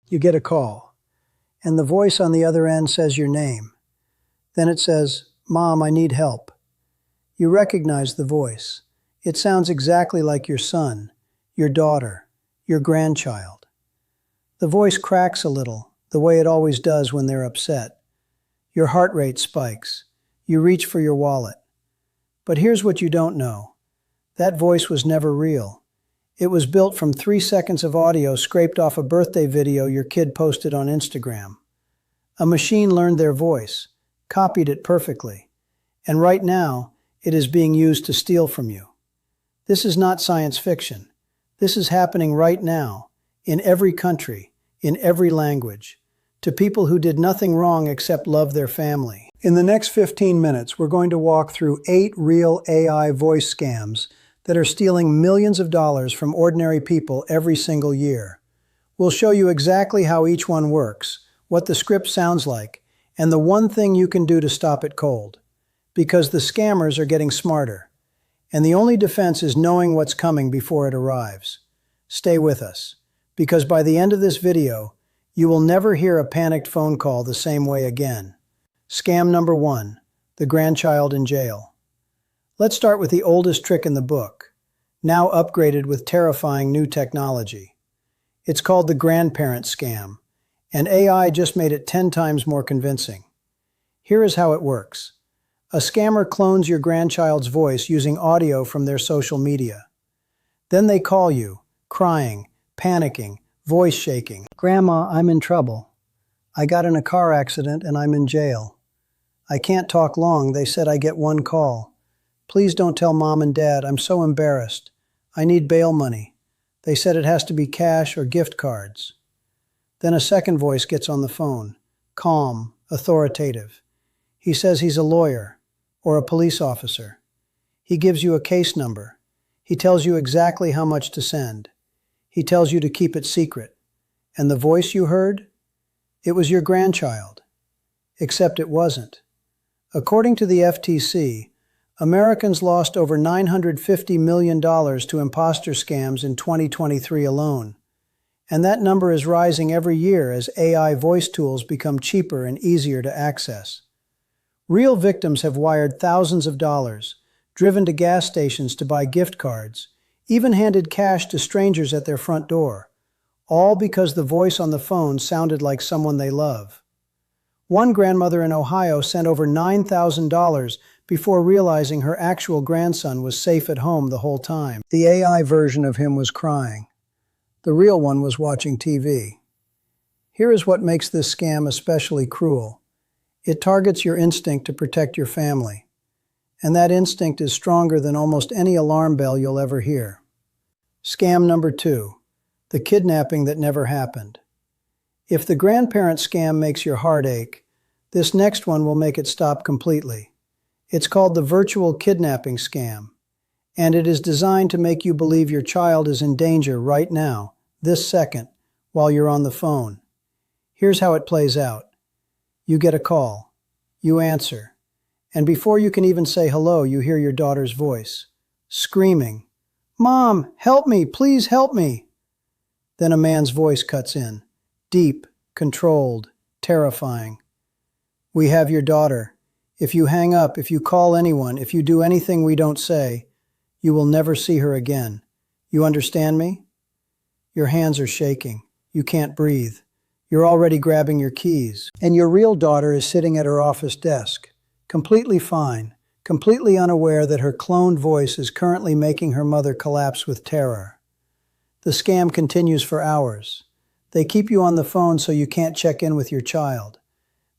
You get a call, and the voice on the other end says your name. Then it says, "Mom, I need help." You recognize the voice. It sounds exactly like your son, your daughter, your grandchild. The voice cracks a little, the way it always does when they're upset. Your heart rate spikes. You reach for your wallet. But here's what you don't know. That voice was never real. It was built from 3 seconds of audio scraped off a birthday video your kid posted on Instagram. A machine learned their voice, copied it perfectly, and right now, it is being used to steal from you. This is not science fiction. This is happening right now, in every country, in every language, to people who did nothing wrong except love their family. In the next 15 minutes, we're going to walk through 8 real AI voice scams that are stealing millions of dollars from ordinary people every single year. We'll show you exactly how each one works, what the script sounds like, and the one thing you can do to stop it cold. Because the scammers are getting smarter, and the only defense is knowing what's coming before it arrives. Stay with us, because by the end of this video, you will never hear a panicked phone call the same way again. Scam number 1, the grandchild in jail. Let's start with the oldest trick in the book, now upgraded with terrifying new technology. It's called the grandparent scam, and AI just made it 10 times more convincing. Here is how it works. A scammer clones your grandchild's voice using audio from their social media. Then they call you, crying, panicking, voice shaking. "Grandma, I'm in trouble. I got in a car accident and I'm in jail. I can't talk long, they said I get one call. Please don't tell Mom and Dad, I'm so embarrassed. I need bail money. They said it has to be cash or gift cards." Then a second voice gets on the phone, calm, authoritative. He says he's a lawyer or a police officer. He gives you a case number. He tells you exactly how much to send. He tells you to keep it secret. And the voice you heard? It was your grandchild. Except it wasn't. According to the FTC, Americans lost over $950 million to imposter scams in 2023 alone. And that number is rising every year as AI voice tools become cheaper and easier to access. Real victims have wired thousands of dollars, driven to gas stations to buy gift cards, even handed cash to strangers at their front door, all because the voice on the phone sounded like someone they love. One grandmother in Ohio sent over $9,000 before realizing her actual grandson was safe at home the whole time. The AI version of him was crying. The real one was watching TV. Here is what makes this scam especially cruel. It targets your instinct to protect your family. And that instinct is stronger than almost any alarm bell you'll ever hear. Scam number 2, the kidnapping that never happened. If the grandparent scam makes your heart ache, this next one will make it stop completely. It's called the virtual kidnapping scam, and it is designed to make you believe your child is in danger right now, this second, while you're on the phone. Here's how it plays out. You get a call. You answer. And before you can even say hello, you hear your daughter's voice, screaming, "Mom, help me, please help me." Then a man's voice cuts in, deep, controlled, terrifying. "We have your daughter. If you hang up, if you call anyone, if you do anything we don't say, you will never see her again. You understand me?" Your hands are shaking. You can't breathe. You're already grabbing your keys. And your real daughter is sitting at her office desk, completely fine, completely unaware that her cloned voice is currently making her mother collapse with terror. The scam continues for hours. They keep you on the phone so you can't check in with your child.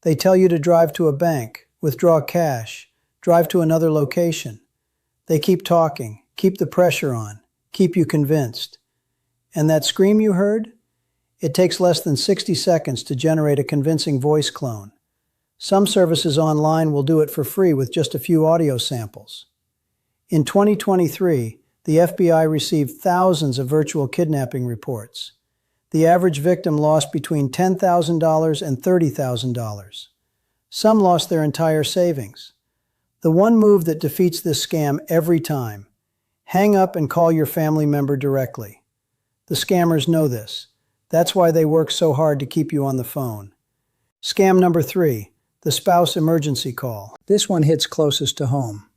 They tell you to drive to a bank, withdraw cash, drive to another location. They keep talking, keep the pressure on, keep you convinced. And that scream you heard? It takes less than 60 seconds to generate a convincing voice clone. Some services online will do it for free with just a few audio samples. In 2023, the FBI received thousands of virtual kidnapping reports. The average victim lost between $10,000 and $30,000. Some lost their entire savings. The one move that defeats this scam every time: hang up and call your family member directly. The scammers know this. That's why they work so hard to keep you on the phone. Scam number 3, the spouse emergency call. This one hits closest to home,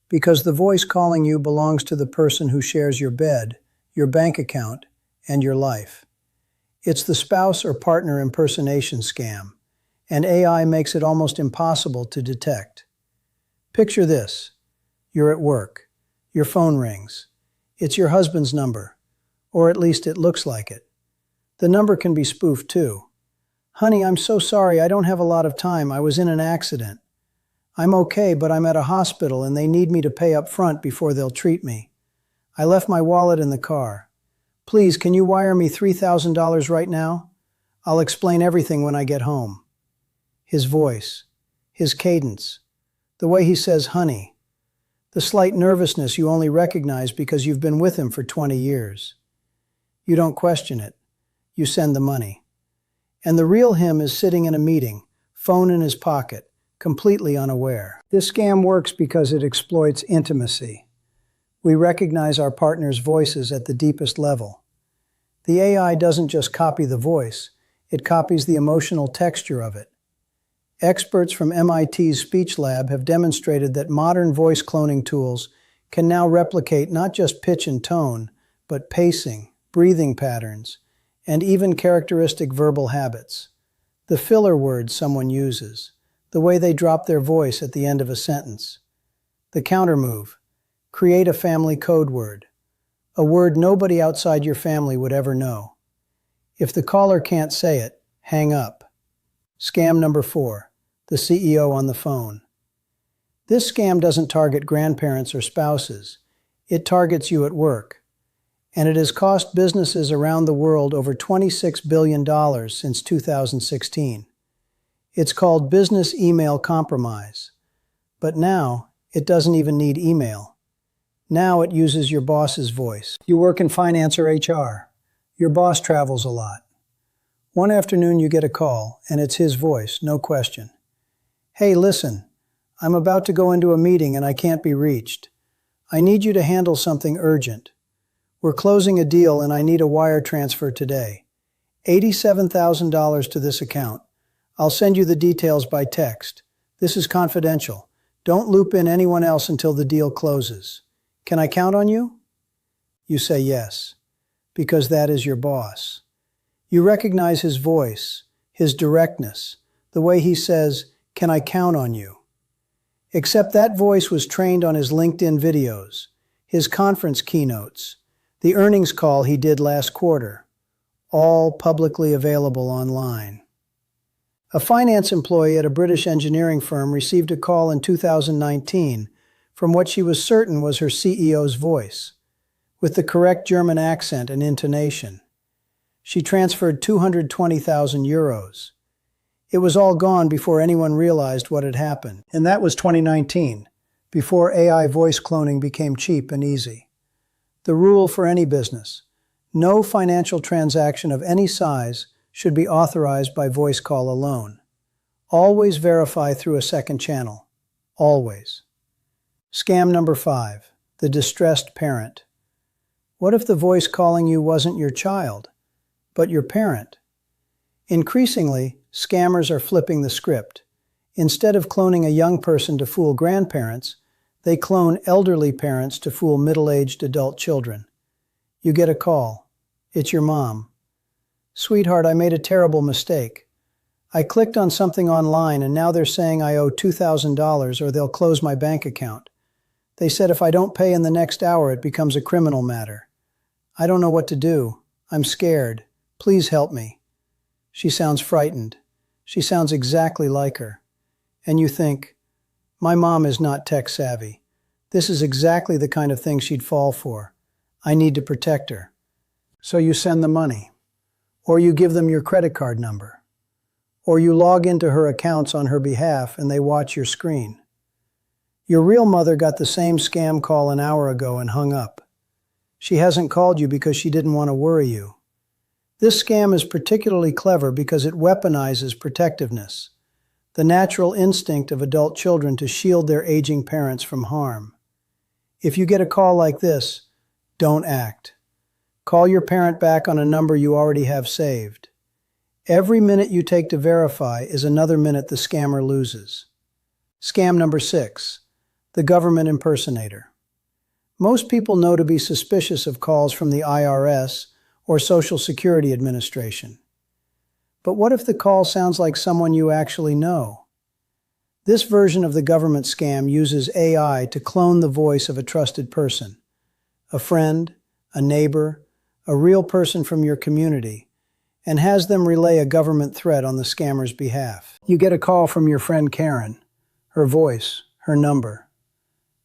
because the voice calling you belongs to the person who shares your bed, your bank account, and your life. It's the spouse or partner impersonation scam, and AI makes it almost impossible to detect. Picture this. You're at work. Your phone rings. It's your husband's number, or at least it looks like it. The number can be spoofed too. "Honey, I'm so sorry, I don't have a lot of time. I was in an accident. I'm okay, but I'm at a hospital and they need me to pay up front before they'll treat me. I left my wallet in the car. Please, can you wire me $3,000 right now? I'll explain everything when I get home." His voice, his cadence, the way he says honey, the slight nervousness you only recognize because you've been with him for 20 years. You don't question it. You send the money. And the real him is sitting in a meeting, phone in his pocket, completely unaware. This scam works because it exploits intimacy. We recognize our partner's voices at the deepest level. The AI doesn't just copy the voice, it copies the emotional texture of it. Experts from MIT's speech lab have demonstrated that modern voice cloning tools can now replicate not just pitch and tone, but pacing, breathing patterns, and even characteristic verbal habits. The filler words someone uses, the way they drop their voice at the end of a sentence. The counter move, create a family code word, a word nobody outside your family would ever know. If the caller can't say it, hang up. Scam number 4, the CEO on the phone. This scam doesn't target grandparents or spouses. It targets you at work. And it has cost businesses around the world over $26 billion since 2016. It's called business email compromise. But now, it doesn't even need email. Now it uses your boss's voice. You work in finance or HR. Your boss travels a lot. One afternoon you get a call, and it's his voice, no question. "Hey, listen, I'm about to go into a meeting and I can't be reached. I need you to handle something urgent. We're closing a deal and I need a wire transfer today. $87,000 to this account. I'll send you the details by text. This is confidential. Don't loop in anyone else until the deal closes. Can I count on you?" You say yes, because that is your boss. You recognize his voice, his directness, the way he says, "Can I count on you?" Except that voice was trained on his LinkedIn videos, his conference keynotes, the earnings call he did last quarter, all publicly available online. A finance employee at a British engineering firm received a call in 2019 from what she was certain was her CEO's voice, with the correct German accent and intonation. She transferred 220,000 euros. It was all gone before anyone realized what had happened. And that was 2019, before AI voice cloning became cheap and easy. The rule for any business: no financial transaction of any size should be authorized by voice call alone. Always verify through a second channel. Always. Scam number 5, the distressed parent. What if the voice calling you wasn't your child, but your parent? Increasingly, scammers are flipping the script. Instead of cloning a young person to fool grandparents, they clone elderly parents to fool middle-aged adult children. You get a call. It's your mom. "Sweetheart, I made a terrible mistake. I clicked on something online and now they're saying I owe $2,000 or they'll close my bank account. They said if I don't pay in the next hour, it becomes a criminal matter. I don't know what to do. I'm scared. Please help me." She sounds frightened. She sounds exactly like her. And you think, my mom is not tech savvy. This is exactly the kind of thing she'd fall for. I need to protect her. So you send the money. Or you give them your credit card number. Or you log into her accounts on her behalf and they watch your screen. Your real mother got the same scam call an hour ago and hung up. She hasn't called you because she didn't want to worry you. This scam is particularly clever because it weaponizes protectiveness, the natural instinct of adult children to shield their aging parents from harm. If you get a call like this, don't act. Call your parent back on a number you already have saved. Every minute you take to verify is another minute the scammer loses. Scam number 6. The government impersonator. Most people know to be suspicious of calls from the IRS or Social Security Administration. But what if the call sounds like someone you actually know? This version of the government scam uses AI to clone the voice of a trusted person, a friend, a neighbor, a real person from your community, and has them relay a government threat on the scammer's behalf. You get a call from your friend Karen, her voice, her number.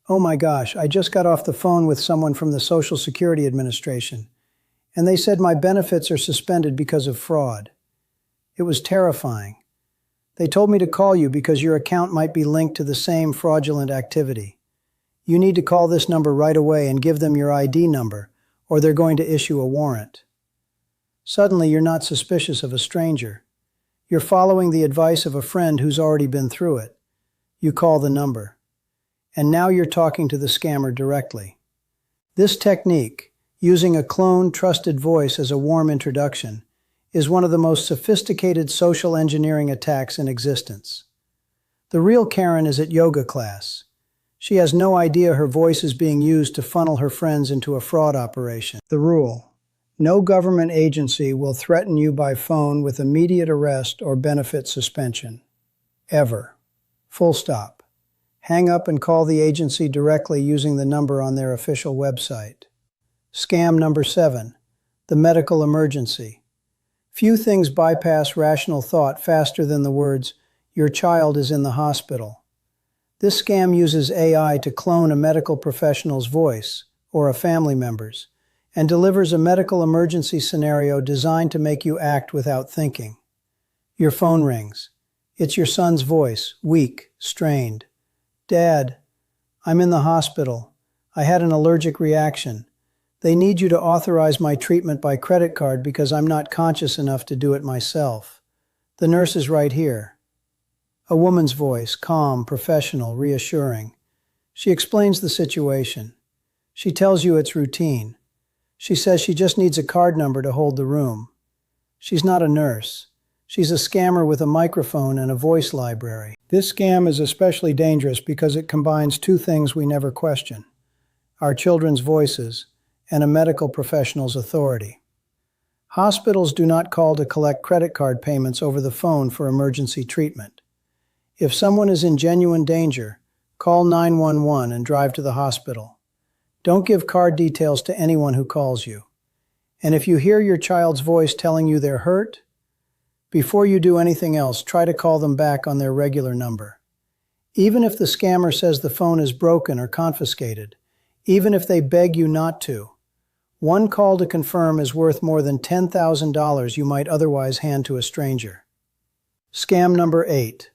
"Oh my gosh, I just got off the phone with someone from the Social Security Administration, and they said my benefits are suspended because of fraud. It was terrifying. They told me to call you because your account might be linked to the same fraudulent activity. You need to call this number right away and give them your ID number, or they're going to issue a warrant." Suddenly, you're not suspicious of a stranger. You're following the advice of a friend who's already been through it. You call the number. And now you're talking to the scammer directly. This technique, using a cloned, trusted voice as a warm introduction, is one of the most sophisticated social engineering attacks in existence. The real Karen is at yoga class. She has no idea her voice is being used to funnel her friends into a fraud operation. The rule: no government agency will threaten you by phone with immediate arrest or benefit suspension. Ever. Full stop. Hang up and call the agency directly using the number on their official website. Scam number 7. The medical emergency. Few things bypass rational thought faster than the words, "Your child is in the hospital." This scam uses AI to clone a medical professional's voice, or a family member's, and delivers a medical emergency scenario designed to make you act without thinking. Your phone rings. It's your son's voice, weak, strained. "Dad, I'm in the hospital. I had an allergic reaction. They need you to authorize my treatment by credit card because I'm not conscious enough to do it myself. The nurse is right here." A woman's voice, calm, professional, reassuring. She explains the situation. She tells you it's routine. She says she just needs a card number to hold the room. She's not a nurse. She's a scammer with a microphone and a voice library. This scam is especially dangerous because it combines two things we never question: our children's voices and a medical professional's authority. Hospitals do not call to collect credit card payments over the phone for emergency treatment. If someone is in genuine danger, call 911 and drive to the hospital. Don't give card details to anyone who calls you. And if you hear your child's voice telling you they're hurt, before you do anything else, try to call them back on their regular number. Even if the scammer says the phone is broken or confiscated, even if they beg you not to, one call to confirm is worth more than $10,000 you might otherwise hand to a stranger. Scam number 8.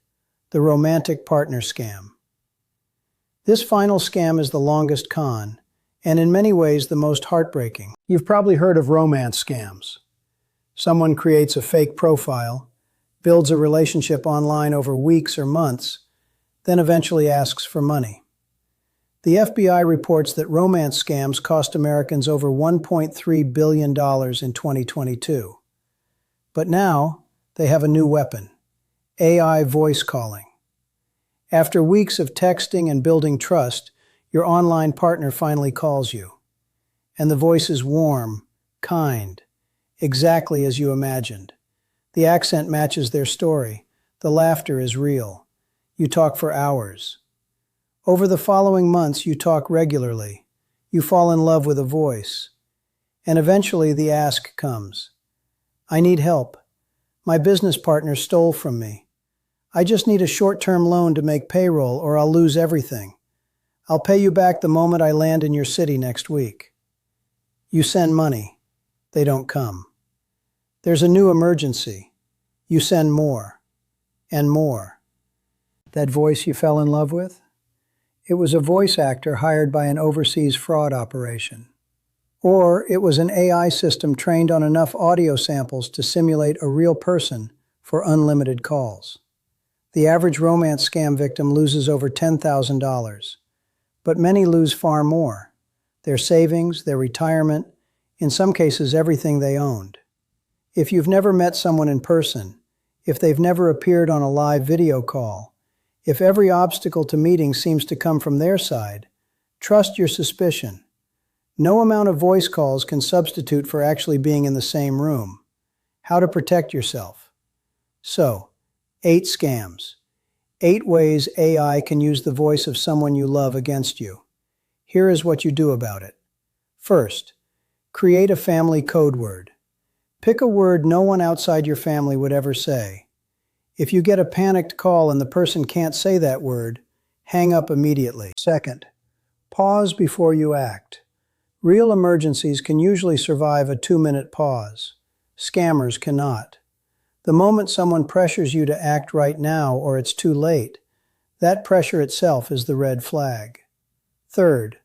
The romantic partner scam. This final scam is the longest con, and in many ways the most heartbreaking. You've probably heard of romance scams. Someone creates a fake profile, builds a relationship online over weeks or months, then eventually asks for money. The FBI reports that romance scams cost Americans over $1.3 billion in 2022. But now, they have a new weapon: AI voice calling. After weeks of texting and building trust, your online partner finally calls you. And the voice is warm, kind, exactly as you imagined. The accent matches their story. The laughter is real. You talk for hours. Over the following months, you talk regularly. You fall in love with a voice. And eventually the ask comes. "I need help. My business partner stole from me. I just need a short-term loan to make payroll or I'll lose everything. I'll pay you back the moment I land in your city next week." You send money. They don't come. There's a new emergency. You send more and more. That voice you fell in love with? It was a voice actor hired by an overseas fraud operation. Or it was an AI system trained on enough audio samples to simulate a real person for unlimited calls. The average romance scam victim loses over $10,000, but many lose far more: their savings, their retirement, in some cases everything they owned. If you've never met someone in person, if they've never appeared on a live video call, if every obstacle to meeting seems to come from their side, trust your suspicion. No amount of voice calls can substitute for actually being in the same room. How to protect yourself. So, 8 scams. 8 ways AI can use the voice of someone you love against you. Here is what you do about it. First, create a family code word. Pick a word no one outside your family would ever say. If you get a panicked call and the person can't say that word, hang up immediately. Second, pause before you act. Real emergencies can usually survive a 2-minute pause. Scammers cannot. The moment someone pressures you to act right now or it's too late, that pressure itself is the red flag. Third,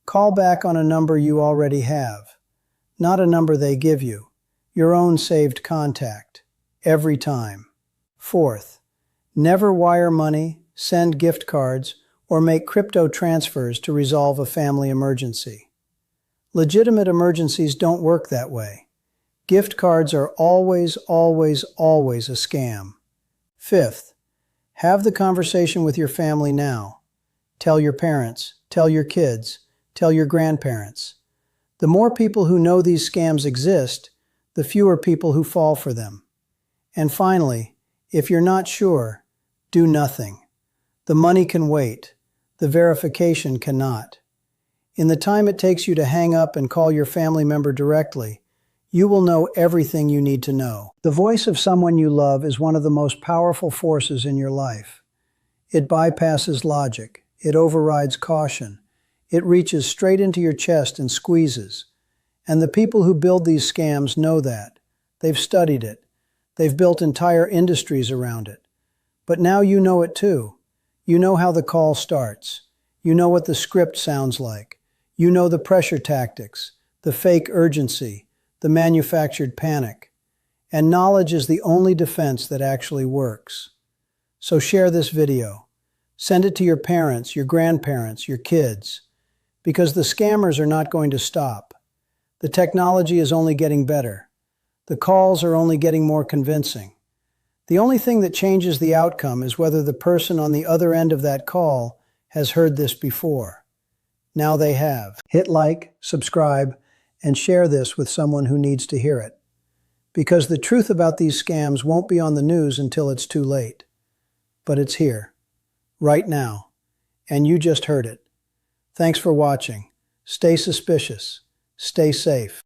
call back on a number you already have, not a number they give you, your own saved contact, every time. Fourth, never wire money, send gift cards, or make crypto transfers to resolve a family emergency. Legitimate emergencies don't work that way. Gift cards are always a scam. Fifth, have the conversation with your family now. Tell your parents, tell your kids, tell your grandparents. The more people who know these scams exist, the fewer people who fall for them. And finally, if you're not sure, do nothing. The money can wait. The verification cannot. In the time it takes you to hang up and call your family member directly, you will know everything you need to know. The voice of someone you love is one of the most powerful forces in your life. It bypasses logic. It overrides caution. It reaches straight into your chest and squeezes. And the people who build these scams know that. They've studied it. They've built entire industries around it. But now you know it too. You know how the call starts. You know what the script sounds like. You know the pressure tactics, the fake urgency, the manufactured panic. And knowledge is the only defense that actually works. So share this video. Send it to your parents, your grandparents, your kids. Because the scammers are not going to stop. The technology is only getting better. The calls are only getting more convincing. The only thing that changes the outcome is whether the person on the other end of that call has heard this before. Now they have. Hit like, subscribe, and share this with someone who needs to hear it. Because the truth about these scams won't be on the news until it's too late. But it's here, right now, and you just heard it. Thanks for watching. Stay suspicious. Stay safe.